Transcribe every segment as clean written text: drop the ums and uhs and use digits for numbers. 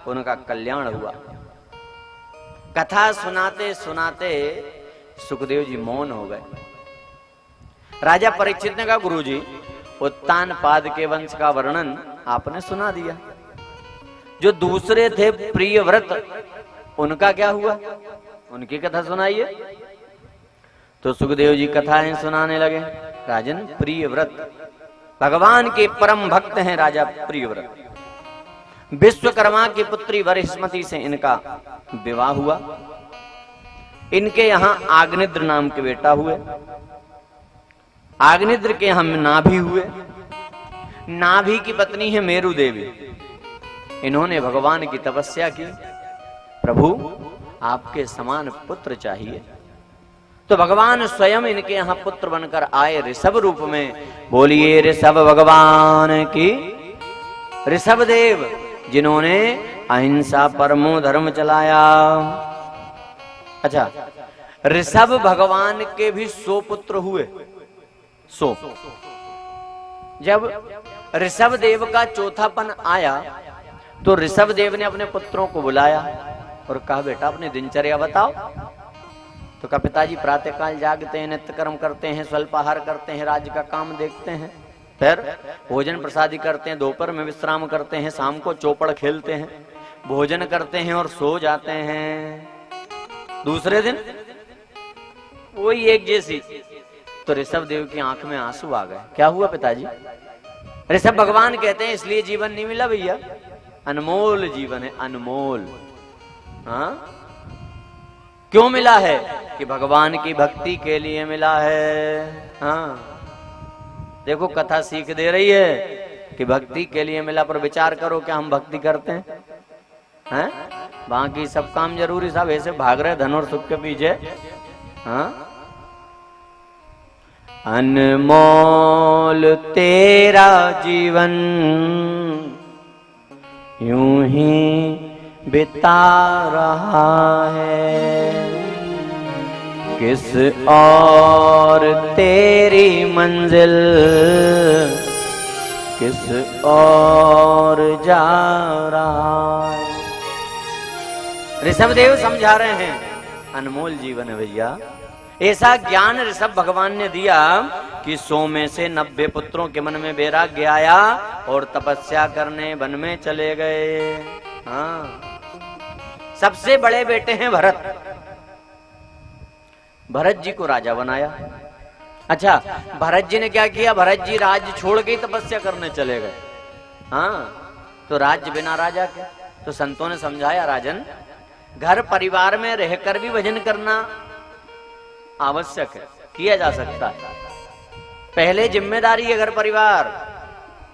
उनका कल्याण हुआ। कथा सुनाते सुनाते सुखदेव जी मौन हो गए। राजा परीक्षित ने कहा, गुरुजी, उत्तानपाद के वंश का वर्णन आपने सुना दिया, जो दूसरे थे प्रियव्रत, उनका क्या हुआ? उनकी कथा सुनाइए। तो सुखदेव जी कथाएं सुनाने लगे। राजन, प्रियव्रत भगवान के परम भक्त हैं। राजा प्रियव्रत विश्वकर्मा की पुत्री वरिष्मति से इनका विवाह हुआ। इनके यहां आग्निद्र नाम के बेटा हुए। आग्निद्र के हम नाभि हुए। नाभि की पत्नी है मेरु देवी। इन्होंने भगवान की तपस्या की, प्रभु आपके समान पुत्र चाहिए। तो भगवान स्वयं इनके यहां पुत्र बनकर आए ऋषभ रूप में। बोलिए ऋषभ भगवान की। ऋषभ देव जिन्होंने अहिंसा परमो धर्म चलाया। अच्छा, ऋषभ भगवान के भी 100 पुत्र हुए। 100। जब ऋषभ देव का चौथापन आया तो ऋषभ देव ने अपने पुत्रों को बुलाया और कहा, बेटा अपनी दिनचर्या बताओ। तो कहा, पिताजी प्रातःकाल जागते हैं, नित्य कर्म करते हैं, स्वल्पाहार करते हैं, राज्य का काम देखते हैं, फिर भोजन प्रसादी करते हैं, दोपहर में विश्राम करते हैं, शाम को चौपड़ खेलते हैं, भोजन करते हैं और सो जाते हैं। दूसरे दिन वही एक जैसी। तो ऋषभ देव की आंख में आंसू आ गए। क्या हुआ पिताजी? ऋषभ भगवान कहते हैं, इसलिए जीवन नहीं मिला भैया, अनमोल जीवन है, अनमोल। हाँ, क्यों मिला है? कि भगवान की भक्ति के लिए मिला है। हाँ, देखो कथा सीख दे रही है कि भक्ति के लिए मिला। पर विचार करो, क्या हम भक्ति करते हैं? हैं? बाकी सब काम जरूरी, सब ऐसे भाग रहे धन और सुख के पीछे। हाँ, अनमोल तेरा जीवन यूं ही बिता रहा है, किस और तेरी मंजिल किस और जा रहा है। ऋषभ देव समझा रहे हैं, अनमोल जीवन है भैया। ऐसा ज्ञान ऋषभ भगवान ने दिया कि 100 में से 90 पुत्रों के मन में वैराग्य आया और तपस्या करने वन में चले गए। हाँ, सबसे बड़े बेटे हैं भरत। भरत जी को राजा बनाया। अच्छा, भरत जी ने क्या किया? भरत जी राज्य छोड़ के तपस्या करने चले गए। हाँ, तो राज्य बिना राजा के। तो संतों ने समझाया, राजन, घर परिवार में रहकर भी भजन करना आवश्यक है, किया जा सकता है। पहले जिम्मेदारी है घर परिवार,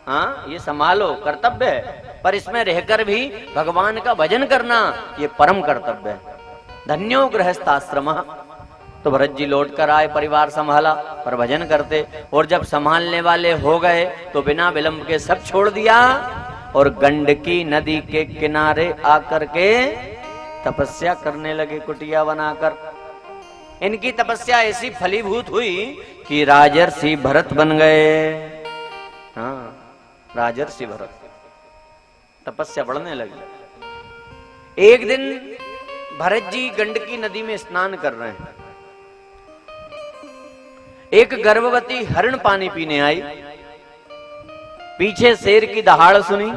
हाँ, ये संभालो, कर्तव्य है। पर इसमें रहकर भी भगवान का भजन करना ये परम कर्तव्य है। धन्यो गृहस्थाश्रम। तो भरत जी लौट कर आए, परिवार संभाला, पर भजन करते। और जब संभालने वाले हो गए तो बिना विलंब के सब छोड़ दिया और गंडकी नदी के किनारे आकर के तपस्या करने लगे, कुटिया बनाकर। इनकी तपस्या ऐसी फलीभूत हुई कि राजर्षि भरत बन गए। हाँ, राजर्षि भरत। तपस्या बढ़ने लगी। एक दिन भरत जी गंडकी नदी में स्नान कर रहे हैं। एक गर्भवती हरिण पानी पीने आई। पीछे शेर की दहाड़ सुनी।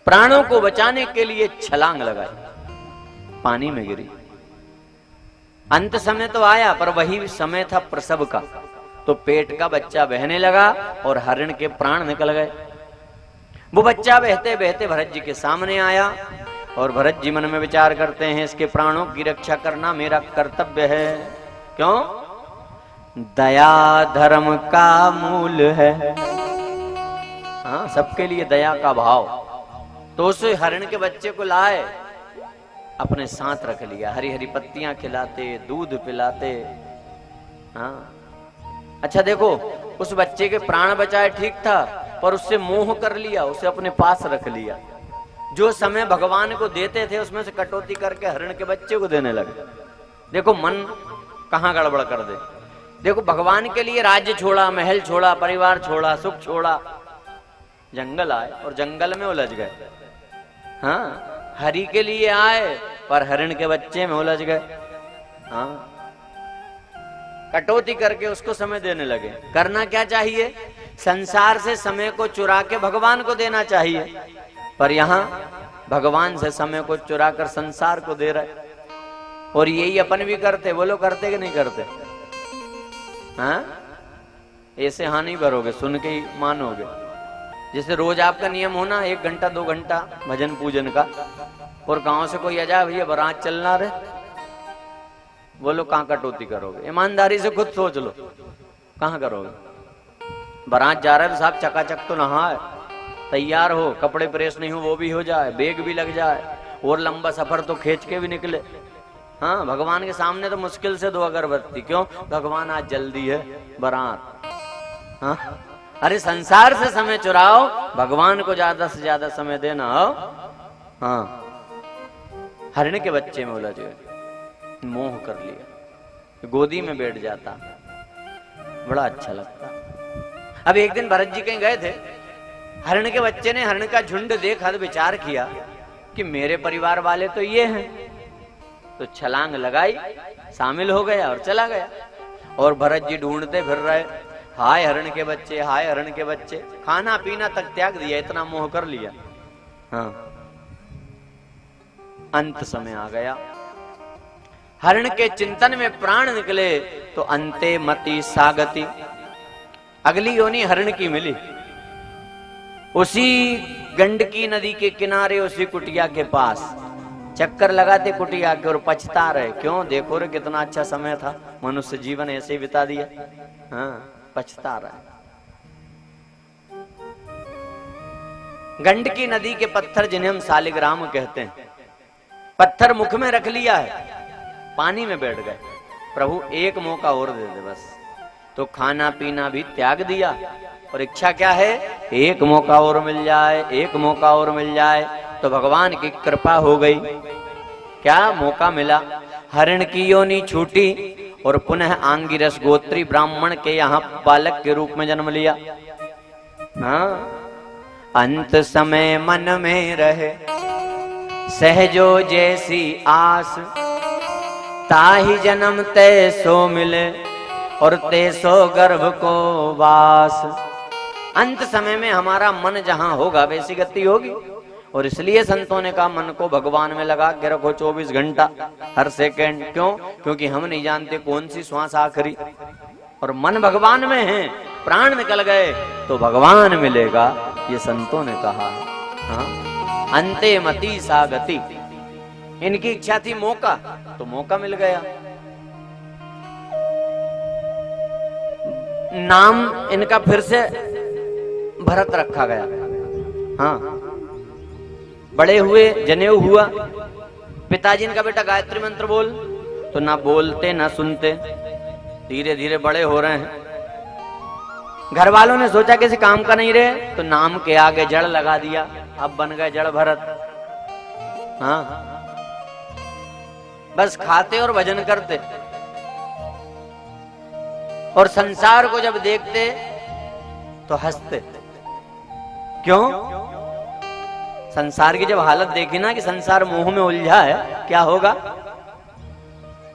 प्राणों को बचाने के लिए छलांग लगाई, पानी में गिरी। अंत समय तो आया, पर वही समय था प्रसव का। तो पेट का बच्चा बहने लगा और हरिण के प्राण निकल गए। वो बच्चा बहते बहते भरत जी के सामने आया और भरत जी मन में विचार करते हैं, इसके प्राणों की रक्षा करना मेरा कर्तव्य है। क्यों? दया धर्म का मूल है। हाँ, सबके लिए दया का भाव। तो उस हरिण के बच्चे को लाए, अपने साथ रख लिया। हरी हरी पत्तियां खिलाते, दूध पिलाते। हाँ, अच्छा देखो, उस बच्चे के प्राण बचाए ठीक था, पर उससे मोह कर लिया, उसे अपने पास रख लिया। जो समय भगवान को देते थे उसमें से कटौती करके हरिण के बच्चे को देने लगे। देखो मन कहां गड़बड़ कर दे। देखो, भगवान के लिए राज्य छोड़ा, महल छोड़ा, परिवार छोड़ा, सुख छोड़ा, जंगल आए और जंगल में उलझ गए। हाँ, हरि के लिए आए पर हरिण के बच्चे में उलझ गए। हाँ, कटौती करके उसको समय देने लगे। करना क्या चाहिए? संसार से समय को चुरा के भगवान को देना चाहिए, पर यहाँ भगवान से समय को चुरा कर संसार को दे रहे। और यही अपन भी करते। बोलो, करते कि नहीं करते? हाँ, ऐसे हाँ नहीं भरोगे, सुन के ही मानोगे। जैसे रोज आपका नियम होना 1 घंटा 2 घंटा भजन पूजन का, और गांव से कोई आ जाए, भैया बारात चलना रे, बोलो कहाँ कटौती करोगे? ईमानदारी से खुद सोच लो, कहाँ करोगे? बारात जा रहा है तो साहब चकाचक तो नहाए, तैयार हो, कपड़े प्रेस नहीं हो वो भी हो जाए, बैग भी लग जाए, और लंबा सफर तो खींच के भी निकले। हाँ, भगवान के सामने तो मुश्किल से 2 अगरबत्ती। क्यों? भगवान आज जल्दी है, बारात। हाँ, अरे संसार से समय चुराओ, भगवान को ज्यादा से ज्यादा समय देना हो। हाँ, हरिण के बच्चे में उलझ गए, मोह कर लिया, गोदी में बैठ जाता, बड़ा अच्छा लगता। अब एक दिन भरत जी कहीं गए थे, हरिण के बच्चे ने हरिण का झुंड देखा तो विचार किया कि मेरे परिवार वाले तो ये हैं, तो छलांग लगाई, शामिल हो गया और चला गया। और भरत जी ढूंढते फिर रहे, हाय हरिण के बच्चे, हाय हरिण के बच्चे। खाना पीना तक त्याग दिया, इतना मोह कर लिया। हाँ, अंत समय आ गया, हरिण के चिंतन में प्राण निकले तो अंते मति सागति, अगली योनि हरिण की मिली। उसी गंडकी नदी के किनारे, उसी कुटिया के पास चक्कर लगाते कुटिया के, और पछता रहे। क्यों? देखो रे कितना अच्छा समय था, मनुष्य जीवन ऐसे ही बिता दिया। हाँ, पछता रहा। गंडकी नदी के पत्थर, जिन्हें हम शालिग्राम कहते हैं, पत्थर मुख में रख लिया है, पानी में बैठ गए। प्रभु एक मौका और दे दे बस। तो खाना पीना भी त्याग दिया, और इच्छा क्या है? एक मौका और मिल जाए, एक मौका और मिल जाए। तो भगवान की कृपा हो गई। क्या मौका मिला? हरिण की योनि छूटी और पुनः आंगिरस गोत्री ब्राह्मण के यहाँ बालक के रूप में जन्म लिया। हाँ, अंत समय मन में रहे सहजो जैसी आस, ताहि जन्म तय सो मिले और तय सो गर्भ को वास। अंत समय में हमारा मन जहां होगा वैसी गति होगी। और इसलिए संतों ने कहा मन को भगवान में लगा के रखो 24 घंटा, हर सेकंड। क्यों? क्योंकि हम नहीं जानते कौन सी श्वास आखिरी, और मन भगवान में है, प्राण निकल गए तो भगवान मिलेगा, ये संतों ने कहा। हाँ, अंते मति सागति। इनकी इच्छा थी मौका, तो मौका मिल गया। नाम इनका फिर से भरत रखा गया। हाँ, बड़े हुए, जनेऊ हुआ। पिताजी इनका बेटा गायत्री मंत्र बोल, तो ना बोलते ना सुनते, धीरे धीरे बड़े हो रहे हैं। घर वालों ने सोचा किसी काम का नहीं रहे, तो नाम के आगे जड़ लगा दिया, अब बन गए जड़ भरत। हाँ, बस खाते और भजन करते, और संसार को जब देखते तो हंसते। क्यों? संसार की जब हालत देखी ना कि संसार मोह में उलझा है, क्या होगा?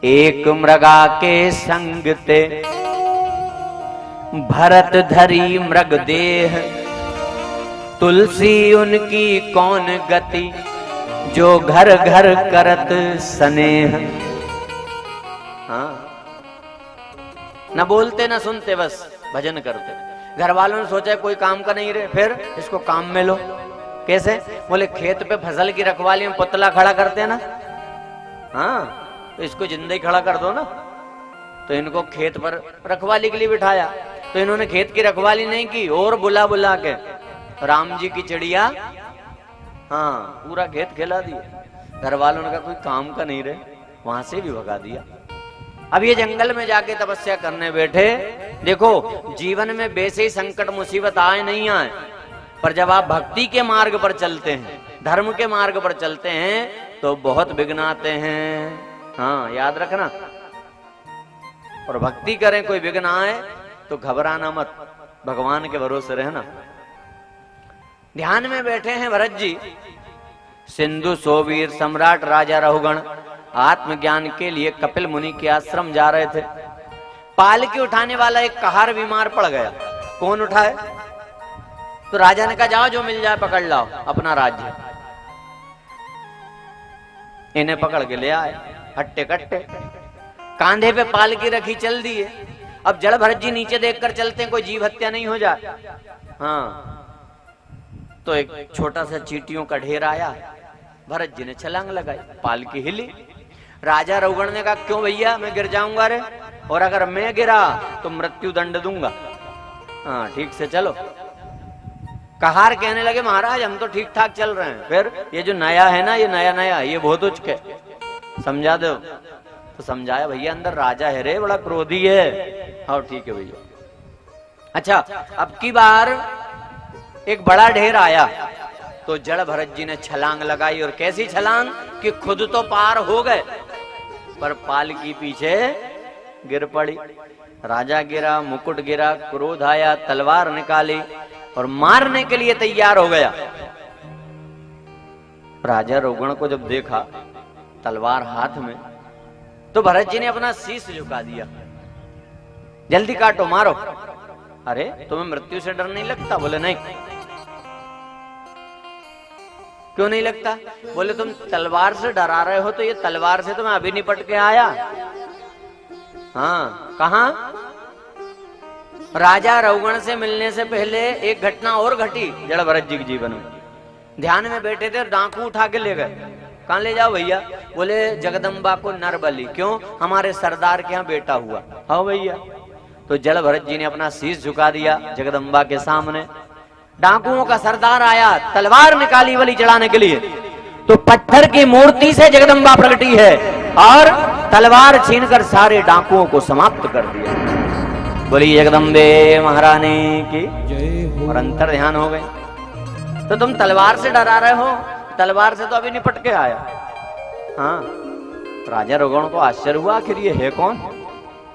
एक मृगा के संग ते भरत धरी मृग देह, तुलसी उनकी कौन गति, जो घर घर करत स्नेह। हाँ, न बोलते न सुनते, बस भजन करते। घर वालों ने सोचा कोई काम का नहीं रहे, फिर इसको काम में लो। कैसे? बोले खेत पे फसल की रखवाली में पुतला खड़ा करते हैं ना, हाँ, तो इसको जिंदा ही खड़ा कर दो ना। तो इनको खेत पर रखवाली के लिए बिठाया, तो इन्होंने खेत की रखवाली नहीं की, और बुला बुला के राम जी की चिड़िया, हाँ, पूरा खेत खिला दिया। घर वालों ने कहा कोई काम का नहीं रहे, वहां से भी भगा दिया। अब ये जंगल में जाके तपस्या करने बैठे। देखो, जीवन में वैसे ही संकट मुसीबत आए नहीं आए, पर जब आप भक्ति के मार्ग पर चलते हैं, धर्म के मार्ग पर चलते हैं, तो बहुत विघ्न आते हैं। हाँ, याद रखना। और भक्ति करें, कोई विघ्न आए तो घबराना मत, भगवान के भरोसे रहना। ध्यान में बैठे हैं भरत जी, सिंधु सोवीर सम्राट राजा रहुगण आत्मज्ञान के लिए कपिल मुनि के आश्रम जा रहे थे। पालकी उठाने वाला एक कहार बीमार पड़ गया। कौन उठाए? तो राजा ने कहा जाओ जो मिल जाए पकड़ लाओ अपना राज्य। इन्हें पकड़ के ले आए हट्टे कट्टे, कांधे पे पालकी रखी, चल दिए। अब जड़ भरत जी नीचे देखकर चलते हैं कोई जीव हत्या नहीं हो जाए। हाँ, तो एक छोटा सा चींटियों का ढेर आया, भरत जी ने छलांग लगाई, पालकी हिली। राजा रहुगण ने कहा क्यों भैया मैं गिर जाऊंगा रे, और अगर मैं गिरा तो मृत्यु दंड दूंगा। हाँ ठीक से चलो। कहार कहने लगे महाराज हम तो ठीक ठाक चल रहे हैं, फिर ये जो नया है ना, ये नया नया ये बहुत उच्च है, समझा दो। तो समझाया भैया अंदर राजा है रे, बड़ा क्रोधी है। हाँ ठीक है भैया। अच्छा अब की बार एक बड़ा ढेर आया तो जड़ भरत जी ने छलांग लगाई, और कैसी छलांग कि खुद तो पार हो गए पर पालकी पीछे गिर पड़ी। राजा गिरा, मुकुट गिरा, क्रोध आया, तलवार निकाली और मारने के लिए तैयार हो गया। राजा रहुगण को जब देखा तलवार हाथ में, तो भरत जी ने अपना शीश झुका दिया, जल्दी काटो मारो। अरे तुम्हें मृत्यु से डर नहीं लगता? बोले नहीं। क्यों नहीं लगता? बोले तुम तलवार से डरा रहे हो, तो ये तलवार से तो मैं अभी निपट के आया। हाँ कहा? राजा रहुगण से मिलने से पहले एक घटना और घटी जड़ भरत जी के जीवन में। ध्यान में बैठे थे, डाकू उठा के ले गए। कहां ले जाओ भैया? बोले जगदम्बा को नरबली। क्यों? हमारे सरदार के यहाँ बेटा हुआ। हाँ भैया। तो जड़ भरत जी ने अपना शीश झुका दिया जगदम्बा के सामने। डाकुओं का सरदार आया, तलवार निकाली बलि चढ़ाने के लिए, तो पत्थर की मूर्ति से जगदम्बा प्रगटी है और तलवार छीनकर सारे डाकुओं को समाप्त कर दिया। बोली जगदम्बे महारानी की और अंतर ध्यान हो गए। तो तुम तलवार से डरा रहे हो? तलवार से तो अभी निपट के आया। हाँ, राजा रहुगण को आश्चर्य हुआ आखिर ये है कौन।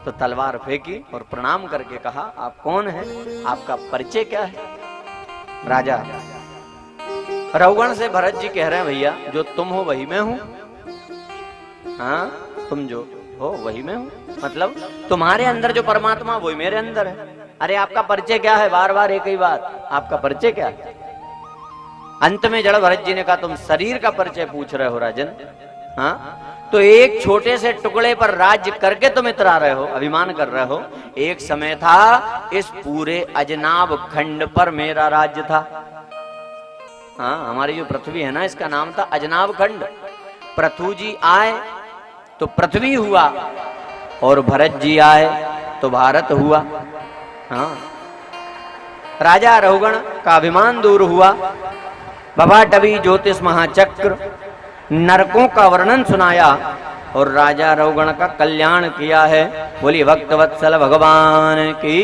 तो तलवार फेंकी और प्रणाम करके कहा आप कौन है, आपका परिचय क्या है? राजा रहुगण से भरत जी कह रहे हैं भैया जो तुम हो वही मैं हूं। हाँ, तुम जो हो वही मैं हूं, मतलब तुम्हारे अंदर जो परमात्मा वही मेरे अंदर है। अरे आपका परिचय क्या है? बार बार एक ही बात, आपका परिचय क्या है? अंत में जड़ भरत जी ने कहा तुम शरीर का परिचय पूछ रहे हो राजन। हाँ, तो एक छोटे से टुकड़े पर राज्य करके तुम इतरा रहे हो, अभिमान कर रहे हो। एक समय था इस पूरे अजनाब खंड पर मेरा राज्य था। हाँ, हमारी जो पृथ्वी है ना, इसका नाम था अजनाब खंड। पृथु जी आए तो पृथ्वी हुआ, और भरत जी आए तो भारत हुआ। हाँ, राजा रहुगण का अभिमान दूर हुआ। भवाटवी ज्योतिष महाचक्र नरकों का वर्णन सुनाया और राजा रहुगण का कल्याण किया है। बोली भक्तवत्सल भगवान की।